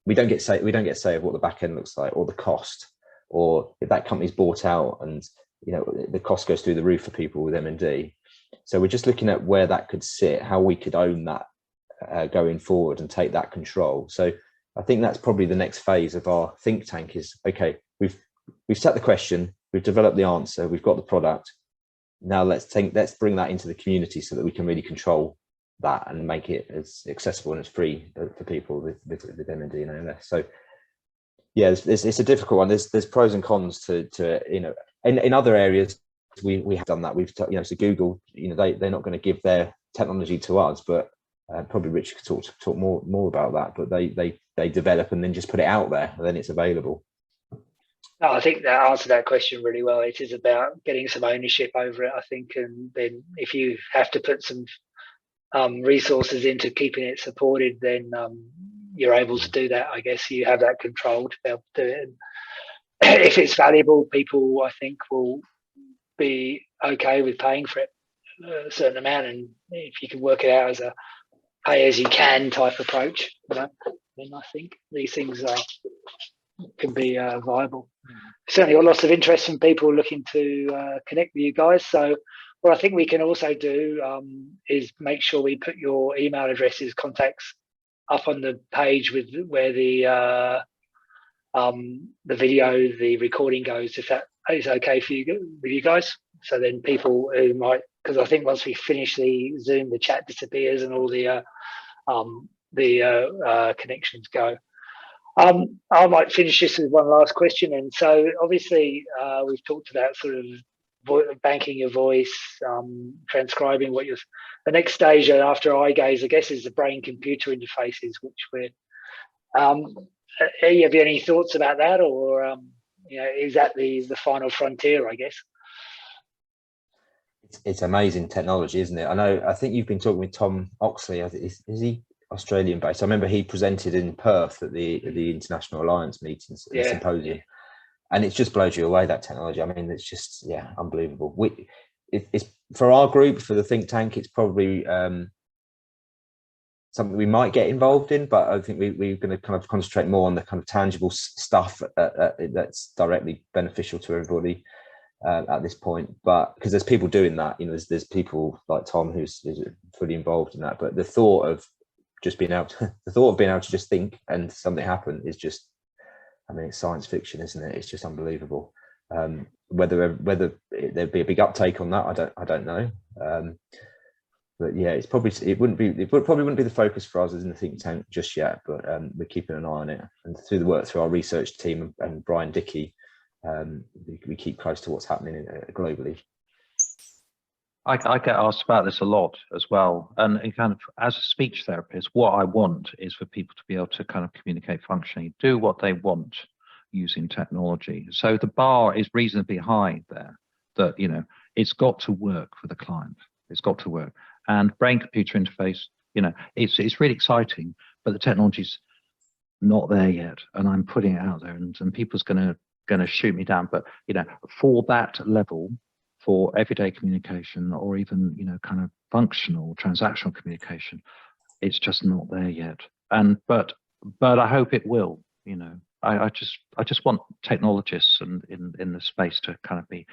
we don't get say of what the back end looks like, or the cost, or if that company's bought out and, you know, the cost goes through the roof for people with M&D. So we're just looking at where that could sit, how we could own that going forward and take that control. So I think that's probably the next phase of our think tank is, okay, we've set the question, we've developed the answer, we've got the product. Now let's bring that into the community so that we can really control that and make it as accessible and as free for people with M&D and ALS. So yeah, it's a difficult one. There's pros and cons to you know, in other areas we have done that. We've, you know, so Google, you know, they're not going to give their technology to us, but probably Richard could talk more about that. But they develop and then just put it out there, and then it's available.
No, I think that answered that question really well. It is about getting some ownership over it, I think, and then if you have to put some resources into keeping it supported, then you're able to do that. I guess you have that control to be able to do it. And if it's valuable, people, I think, will be okay with paying for it a certain amount. And if you can work it out as a pay as you can type approach, you know, then I think these things can be viable. Certainly got lots of interest from people looking to connect with you guys. So what I think we can also do is make sure we put your email addresses, contacts up on the page with where the video, the recording goes, if that is okay for you with you guys. So then people who might, because I think once we finish the Zoom, the chat disappears and all the connections go. I might finish this with one last question. And so obviously we've talked about sort of banking your voice, transcribing what you're. The next stage after eye gaze, I guess, is the brain-computer interfaces, which we're. Have you any thoughts about that, or is that the final frontier, I guess?
It's amazing technology, isn't it? I think you've been talking with Tom Oxley. Is he Australian based? I remember he presented in Perth at the International Alliance meetings, the symposium, and it just blows you away, that technology. I mean, it's just unbelievable. It's for our group, for the think tank, it's probably something we might get involved in, but I think we're going to kind of concentrate more on the kind of tangible stuff that's directly beneficial to everybody at this point. But because there's people doing that, there's people like Tom who's fully involved in that. But the thought of being able to just think and something happen is just, I mean, it's science fiction, isn't it? It's just unbelievable. Whether there'd be a big uptake on that, I don't know. But yeah, it probably wouldn't be the focus for us as in the think tank just yet. But we're keeping an eye on it, and through the work through our research team and Brian Dickey, we keep close to what's happening globally.
I get asked about this a lot as well, and kind of as a speech therapist, what I want is for people to be able to kind of communicate functionally, do what they want using technology. So the bar is reasonably high there. That it's got to work for the client. It's got to work. And brain-computer interface, it's really exciting, but the technology's not there yet. And I'm putting it out there, and people's going to shoot me down. But for that level, for everyday communication, or even kind of functional transactional communication, it's just not there yet. But I hope it will. I just want technologists and in the space to kind of be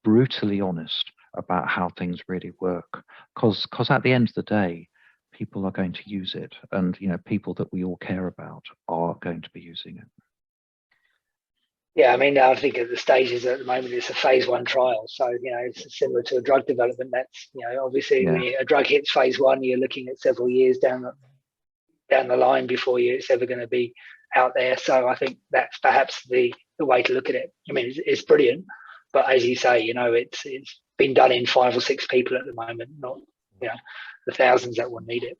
brutally honest about how things really work, because at the end of the day, people are going to use it, and people that we all care about are going to be using it.
Yeah, I mean, I think at the stages at the moment, it's a phase 1 trial, so it's similar to a drug development. That's obviously when a drug hits phase 1, you're looking at several years down the line before it's ever going to be out there. So I think that's perhaps the way to look at it. I mean, it's brilliant, but as you say, it's been done in 5 or 6 people at the moment, not the thousands that will need it.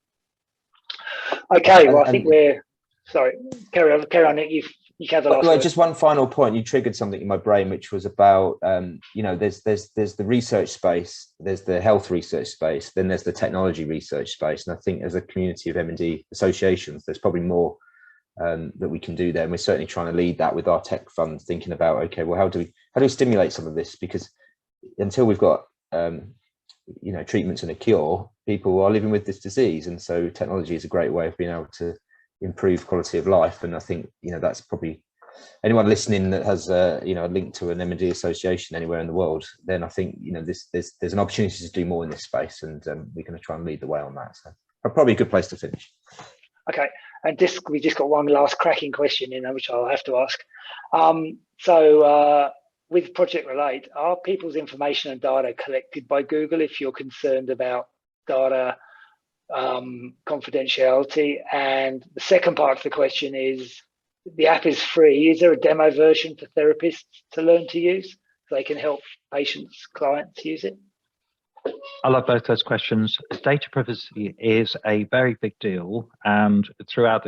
Okay, well, I think we're sorry. Carry on, Nick. You have the last word.
Just one final point. You triggered something in my brain, which was about there's the research space, there's the health research space, then there's the technology research space, and I think as a community of MND associations, there's probably more that we can do there, and we're certainly trying to lead that with our tech fund, thinking about, okay, well, how do we stimulate some of this, because until we've got treatments and a cure, people are living with this disease, and so technology is a great way of being able to improve quality of life. And I think that's probably anyone listening that has a link to an MND association anywhere in the world, then I think there's an opportunity to do more in this space, and we're going to try and lead the way on that. So probably a good place to finish.
Okay, and we just got one last cracking question which I'll have to ask. So with Project Relate, are people's information and data collected by Google if you're concerned about data confidentiality? And the second part of the question is, the app is free. Is there a demo version for therapists to learn to use so they can help patients, clients use it?
I love both those questions. Data privacy is a very big deal, and throughout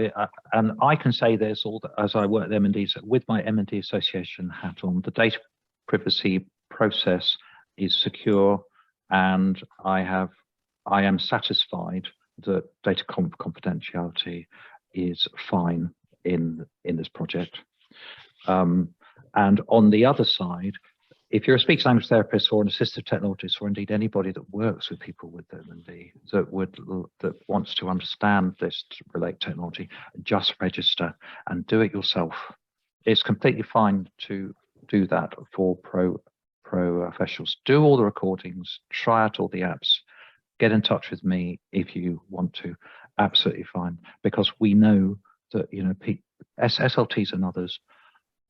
and I can say this as I work at MND, with my MND Association hat on, the data privacy process is secure, and I am satisfied that data confidentiality is fine in this project. And on the other side, if you're a speech language therapist or an assistive technologist, or indeed anybody that works with people with MND that wants to understand this Relate technology, just register and do it yourself. It's completely fine to do that for professionals. Do all the recordings, try out all the apps, get in touch with me if you want to. Absolutely fine, because we know that SLTs and others.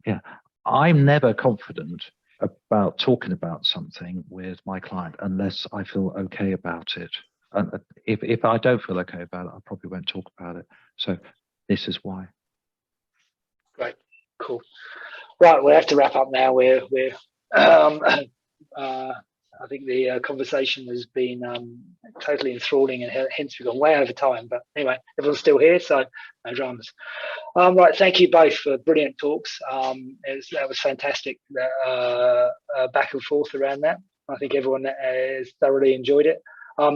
Yeah, I'm never confident about talking about something with my client unless I feel okay about it. And if I don't feel okay about it, I probably won't talk about it. So this is why.
Great, cool. Right, we'll have to wrap up now. We're I think the conversation has been totally enthralling, and hence we've gone way over time. But anyway, everyone's still here, so no dramas. Right, thank you both for brilliant talks. That was fantastic, back and forth around that. I think everyone has thoroughly enjoyed it.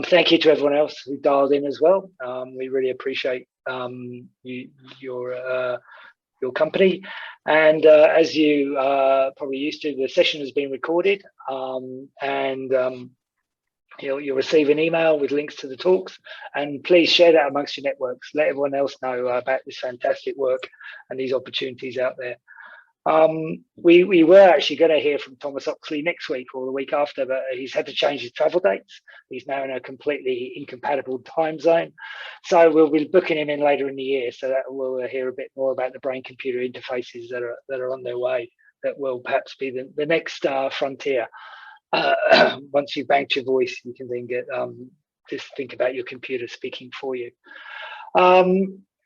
Thank you to everyone else who dialed in as well. We really appreciate your company. And as you probably used to, the session has been recorded, and you'll receive an email with links to the talks, and please share that amongst your networks. Let everyone else know about this fantastic work and these opportunities out there. We were actually going to hear from Thomas Oxley next week or the week after, but he's had to change his travel dates. He's now in a completely incompatible time zone. So we'll be booking him in later in the year, so that we'll hear a bit more about the brain-computer interfaces that are on their way, that will perhaps be the next frontier. Once you've banked your voice, you can then get just think about your computer speaking for you.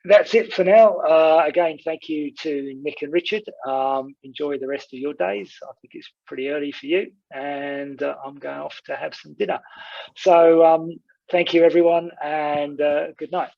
That's it for now. Again, thank you to Nick and Richard. Enjoy the rest of your days. I think it's pretty early for you, and I'm going off to have some dinner. So thank you, everyone, and good night.